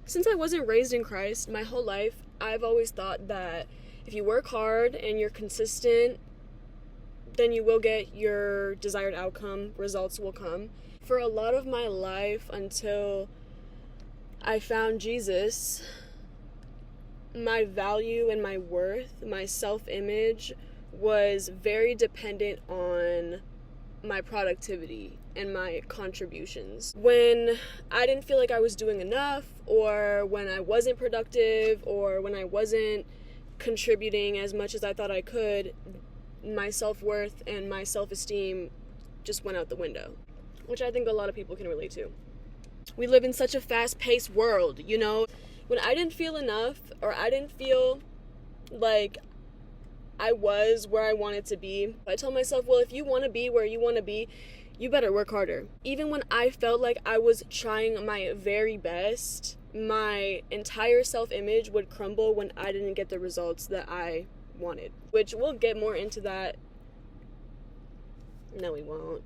Since I wasn't raised in Christ my whole life, I've always thought that if you work hard and you're consistent, then you will get your desired outcome, results will come. For a lot of my life, until I found Jesus, my value and my worth, my self-image was very dependent on my productivity and my contributions. When I didn't feel like I was doing enough, or when I wasn't productive, or when I wasn't contributing as much as I thought I could, my self-worth and my self-esteem just went out the window, which I think a lot of people can relate to. We live in such a fast-paced world, you know? When I didn't feel enough, or I didn't feel like I was where I wanted to be, I told myself, well, if you want to be where you want to be, you better work harder. Even when I felt like I was trying my very best, my entire self-image would crumble when I didn't get the results that I wanted. Which we'll get more into that. No, we won't.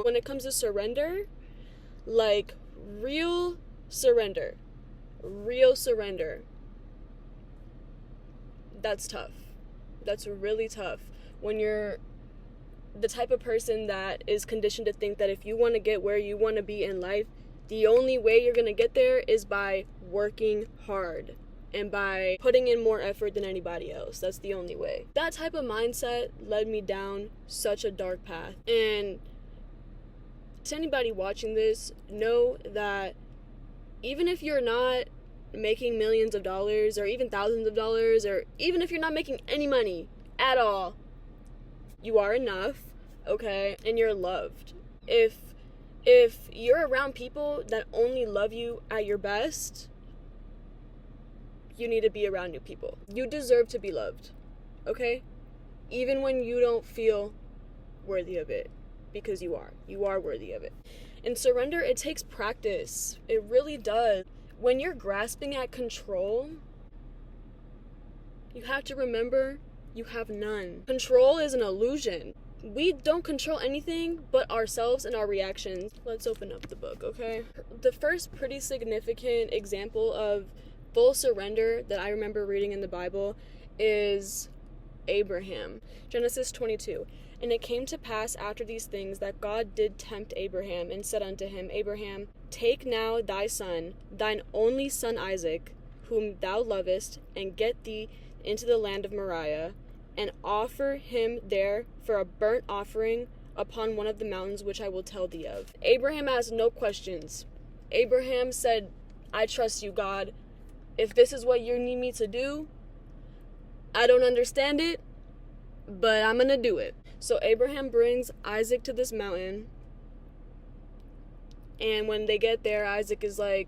When it comes to surrender, like real surrender, that's tough. That's really tough when you're the type of person that is conditioned to think that if you want to get where you want to be in life, the only way you're going to get there is by working hard and by putting in more effort than anybody else. That's the only way. That type of mindset led me down such a dark path. And to anybody watching this, know that even if you're not making millions of dollars or even thousands of dollars, or even if you're not making any money at all, you are enough, okay? And you're loved. If you're around people that only love you at your best, you need to be around new people. You deserve to be loved, okay? Even when you don't feel worthy of it, because you are worthy of it. And surrender, it takes practice. It really does. When you're grasping at control, you have to remember you have none. Control is an illusion. We don't control anything but ourselves and our reactions. Let's open up the book, okay? The first pretty significant example of full surrender that I remember reading in the Bible is Abraham. Genesis 22. And it came to pass after these things that God did tempt Abraham and said unto him, Abraham, take now thy son, thine only son Isaac, whom thou lovest, and get thee into the land of Moriah, and offer him there for a burnt offering upon one of the mountains which I will tell thee of. Abraham asked no questions. Abraham said, I trust you, God. If this is what you need me to do, I don't understand it, but I'm gonna do it. So Abraham brings Isaac to this mountain, and when they get there, Isaac is like,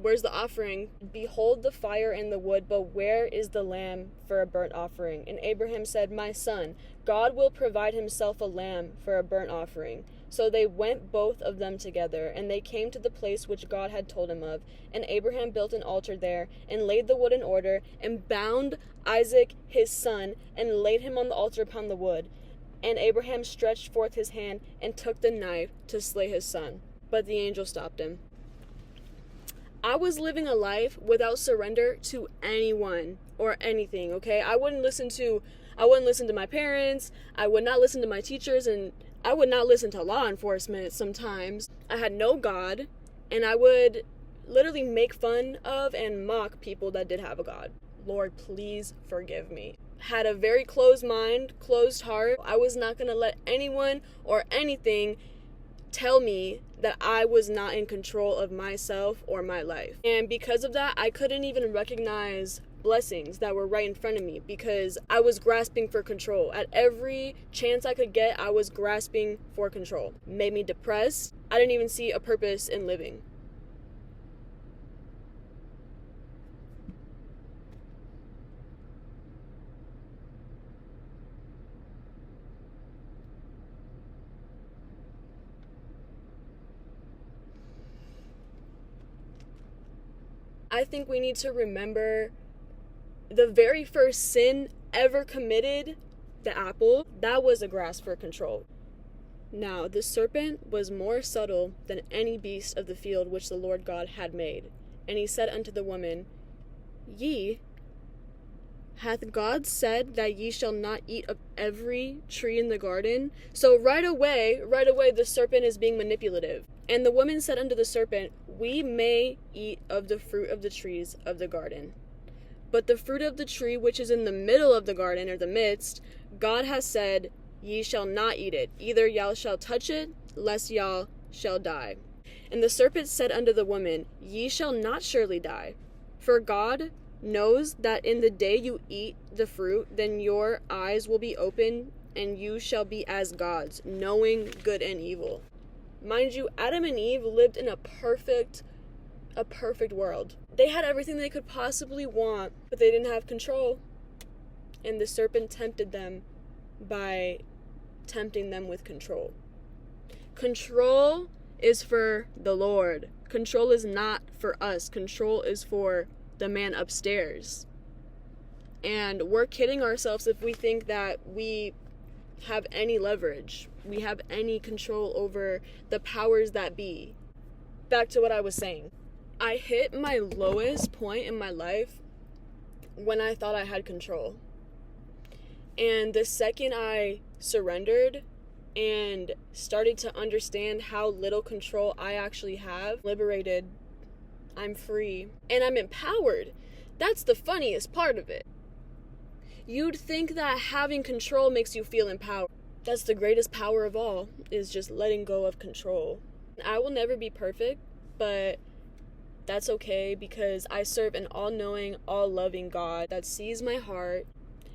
where's the offering? Behold the fire and the wood, but where is the lamb for a burnt offering? And Abraham said, my son, God will provide himself a lamb for a burnt offering. So they went both of them together, and they came to the place which God had told him of. And Abraham built an altar there, and laid the wood in order, and bound Isaac his son, and laid him on the altar upon the wood. And Abraham stretched forth his hand, and took the knife to slay his son. But the angel stopped him. I was living a life without surrender to anyone or anything, okay? I wouldn't listen to my parents, I would not listen to my teachers, and I would not listen to law enforcement sometimes. I had no God, and I would literally make fun of and mock people that did have a God. Lord, please forgive me. Had a very closed mind, closed heart. I was not going to let anyone or anything tell me that I was not in control of myself or my life. And because of that, I couldn't even recognize blessings that were right in front of me because I was grasping for control. At every chance I could get, I was grasping for control. Made me depressed. I didn't even see a purpose in living. I think we need to remember the very first sin ever committed, the apple, that was a grasp for control. Now the serpent was more subtle than any beast of the field which the Lord God had made. And he said unto the woman, Hath God said that ye shall not eat of every tree in the garden? So right away, the serpent is being manipulative. And the woman said unto the serpent, We may eat of the fruit of the trees of the garden. But the fruit of the tree which is in the middle of the garden, or the midst, God has said, Ye shall not eat it, either y'all shall touch it, lest y'all shall die. And the serpent said unto the woman, Ye shall not surely die. For God knows that in the day you eat the fruit, then your eyes will be opened, and you shall be as gods, knowing good and evil. Mind you, Adam and Eve lived in a perfect world. They had everything they could possibly want, but they didn't have control. And the serpent tempted them by tempting them with control. Control is for the Lord. Control is not for us. Control is for the man upstairs. And we're kidding ourselves if we think that we have any leverage, we have any control over the powers that be. Back to what I was saying. I hit my lowest point in my life when I thought I had control. And the second I surrendered and started to understand how little control I actually have, liberated, I'm free, and I'm empowered. That's the funniest part of it. You'd think that having control makes you feel empowered. That's the greatest power of all, is just letting go of control. I will never be perfect, but that's okay, because I serve an all-knowing, all-loving God that sees my heart,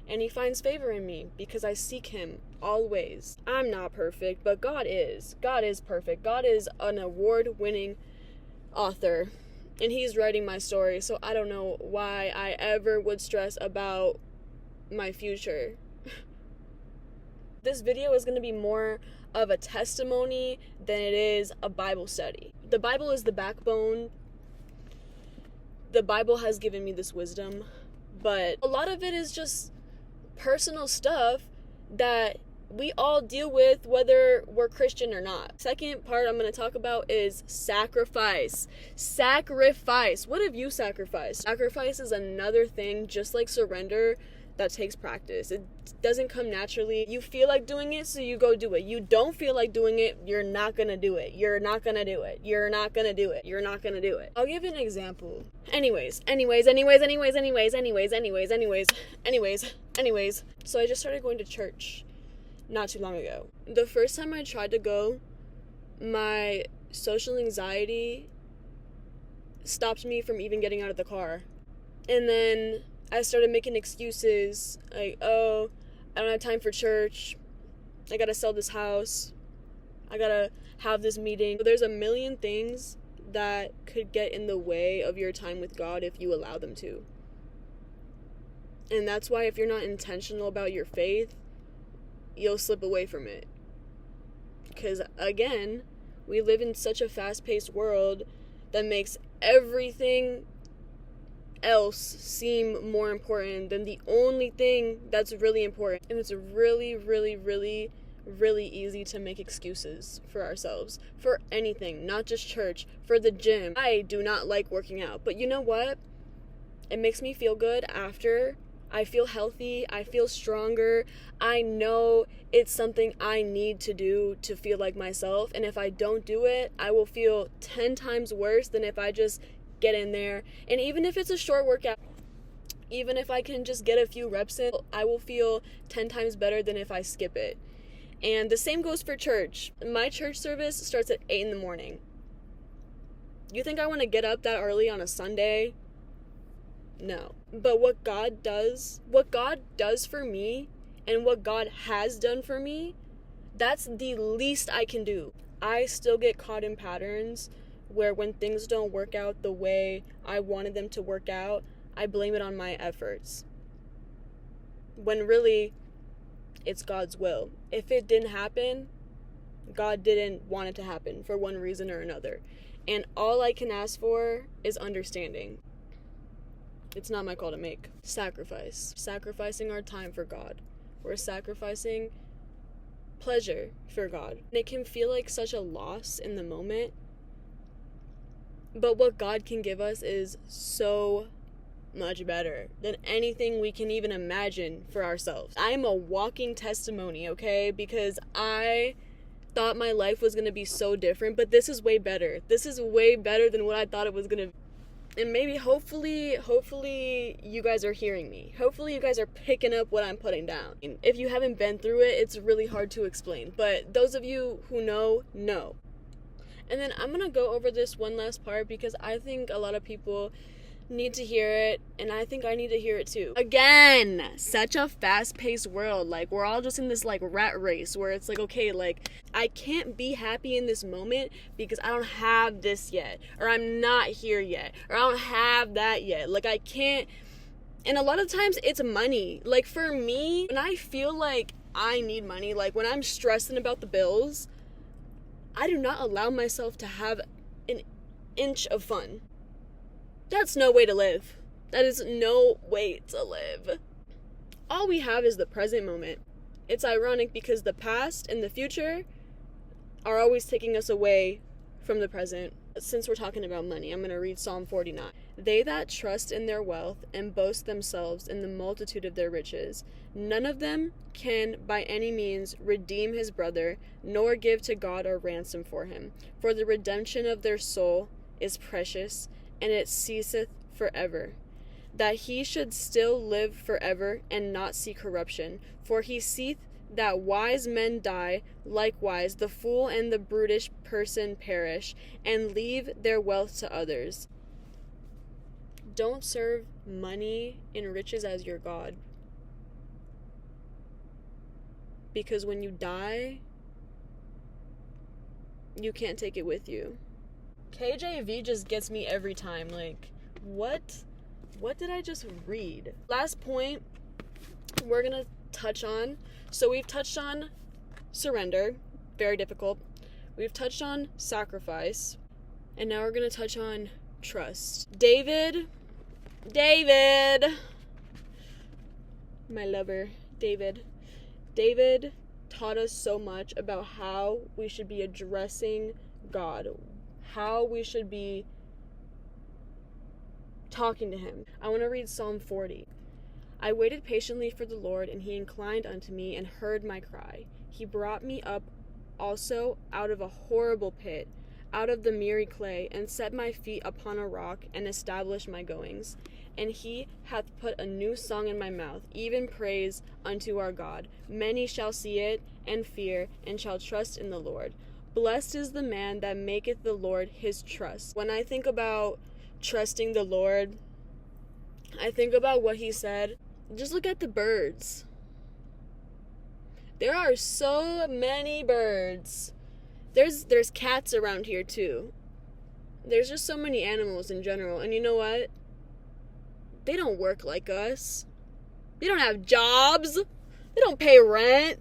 and he finds favor in me because I seek him always. I'm not perfect, but God is. God is perfect. God is an award-winning author, and he's writing my story, so I don't know why I ever would stress about my future. This video is going to be more of a testimony than it is a Bible study. The Bible is the backbone. The Bible has given me this wisdom, but a lot of it is just personal stuff that we all deal with whether we're Christian or not. Second part I'm going to talk about is sacrifice. Sacrifice. What have you sacrificed? Sacrifice is another thing, just like surrender, that takes practice. It doesn't come naturally. You feel like doing it, so you go do it. You don't feel like doing it, you're not gonna do it. You're not gonna do it. You're not gonna do it. You're not gonna do it. I'll give an example. Anyways. So I just started going to church not too long ago. The first time I tried to go, my social anxiety stopped me from even getting out of the car. And then I started making excuses, like, oh, I don't have time for church, I gotta sell this house, I gotta have this meeting. There's a million things that could get in the way of your time with God if you allow them to. And that's why if you're not intentional about your faith, you'll slip away from it. Because, again, we live in such a fast-paced world that makes everything else seem more important than the only thing that's really important. And it's really, really, really, really easy to make excuses for ourselves, for anything, not just church, for the gym. I do not like working out, but you know what? It makes me feel good after. I feel healthy, I feel stronger. I know it's something I need to do to feel like myself, and if I don't do it, I will feel 10 times worse than if I just get in there. And even if it's a short workout, even if I can just get a few reps in, I will feel 10 times better than if I skip it. And the same goes for church. My church service starts at 8 in the morning. You think I want to get up that early on a Sunday? No. But what God does for me, and what God has done for me, that's the least I can do. I still get caught in patterns where when things don't work out the way I wanted them to work out, I blame it on my efforts. When really, it's God's will. If it didn't happen, God didn't want it to happen for one reason or another. And all I can ask for is understanding. It's not my call to make. Sacrifice. Sacrificing our time for God. We're sacrificing pleasure for God. And it can feel like such a loss in the moment. But what God can give us is so much better than anything we can even imagine for ourselves. I'm a walking testimony, okay? Because I thought my life was going to be so different, but this is way better. This is way better than what I thought it was going to be. And maybe, hopefully, you guys are hearing me. Hopefully, you guys are picking up what I'm putting down. If you haven't been through it, it's really hard to explain. But those of you who know. And then I'm going to go over this one last part because I think a lot of people need to hear it, and I think I need to hear it too. Again, such a fast-paced world. Like, we're all just in this, like, rat race where it's like, okay, like, I can't be happy in this moment because I don't have this yet, or I'm not here yet, or I don't have that yet. Like, I can't. And a lot of times it's money. Like, for me, when I feel like I need money, like when I'm stressing about the bills, I do not allow myself to have an inch of fun. That's no way to live. That is no way to live. All we have is the present moment. It's ironic because the past and the future are always taking us away from the present. Since we're talking about money, I'm going to read Psalm 49. They that trust in their wealth and boast themselves in the multitude of their riches, none of them can by any means redeem his brother, nor give to God a ransom for him. For the redemption of their soul is precious, and it ceaseth forever, that he should still live forever and not see corruption. For he seeth that wise men die, likewise the fool and the brutish person perish, and leave their wealth to others. Don't serve money and riches as your God. Because when you die, you can't take it with you. KJV just gets me every time. Like, what did I just read? Last point we're gonna touch on. So we've touched on surrender, very difficult. We've touched on sacrifice, and now we're gonna touch on trust. David, my lover, David taught us so much about how we should be addressing God, how we should be talking to him. I want to read Psalm 40. I waited patiently for the Lord, and he inclined unto me and heard my cry. He brought me up also out of a horrible pit, out of the miry clay, and set my feet upon a rock, and established my goings. And he hath put a new song in my mouth, even praise unto our God. Many shall see it, and fear, and shall trust in the Lord. Blessed is the man that maketh the Lord his trust. When I think about trusting the Lord, I think about what he said. Just look at the birds. There are so many birds. There's cats around here too. There's just so many animals in general. And you know what? They don't work like us. They don't have jobs. They don't pay rent.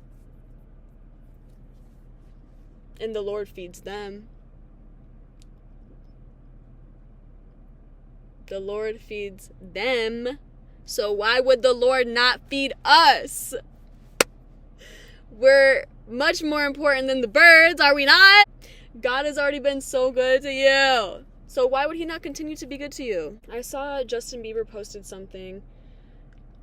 And the Lord feeds them. The Lord feeds them. So why would the Lord not feed us? We're much more important than the birds, are we not? God has already been so good to you. So why would he not continue to be good to you? I saw Justin Bieber posted something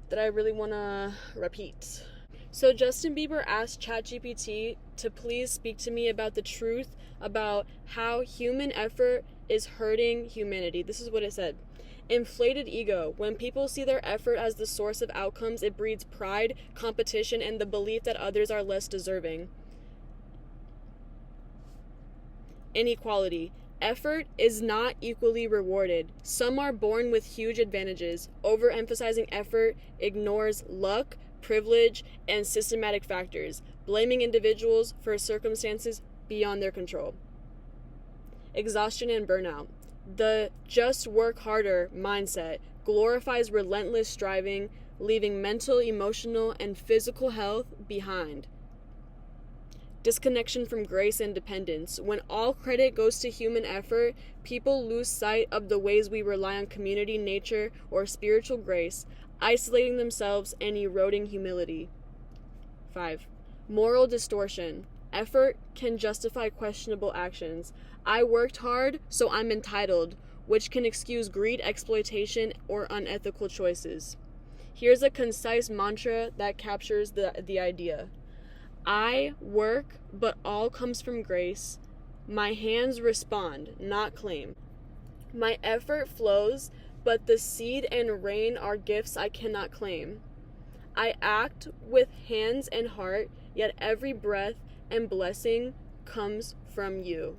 that I really want to repeat. So Justin Bieber asked ChatGPT to please speak to me about the truth about how human effort is hurting humanity. This is what it said. Inflated ego. When people see their effort as the source of outcomes, it breeds pride, competition, and the belief that others are less deserving. Inequality. Effort is not equally rewarded. Some are born with huge advantages. Overemphasizing effort ignores luck, privilege, and systematic factors, blaming individuals for circumstances beyond their control. Exhaustion and burnout. The just work harder mindset glorifies relentless striving, leaving mental, emotional, and physical health behind. Disconnection from grace and dependence. When all credit goes to human effort, people lose sight of the ways we rely on community, nature, or spiritual grace, isolating themselves and eroding humility. 5. Moral distortion. Effort can justify questionable actions. I worked hard, so I'm entitled, which can excuse greed, exploitation, or unethical choices. Here's a concise mantra that captures the idea. I work, but all comes from grace. My hands respond, not claim. My effort flows, but the seed and rain are gifts I cannot claim. I act with hands and heart, yet every breath and blessing comes from you.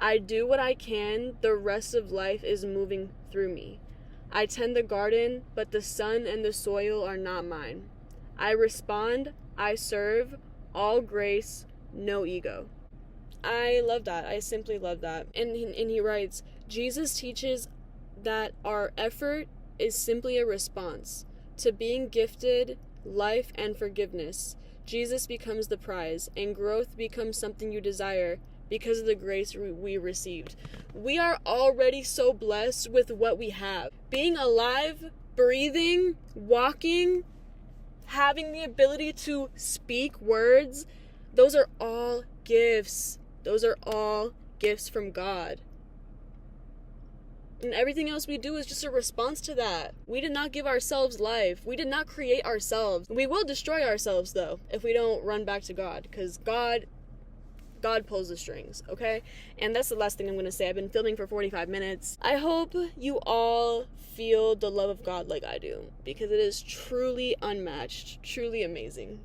I do what I can, the rest of life is moving through me. I tend the garden, but the sun and the soil are not mine. I respond, I serve, all grace, no ego. I love that. I simply love that. And he writes, Jesus teaches that our effort is simply a response to being gifted life and forgiveness. Jesus becomes the prize, and growth becomes something you desire because of the grace we received. We are already so blessed with what we have. Being alive, breathing, walking, having the ability to speak words, those are all gifts. Those are all gifts from God. And everything else we do is just a response to that. We did not give ourselves life. We did not create ourselves. We will destroy ourselves, though, if we don't run back to God. Because God pulls the strings, okay? And that's the last thing I'm going to say. I've been filming for 45 minutes. I hope you all feel the love of God like I do. Because it is truly unmatched. Truly amazing.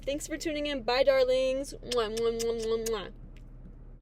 Thanks for tuning in. Bye, darlings. Mwah, mwah, mwah, mwah, mwah.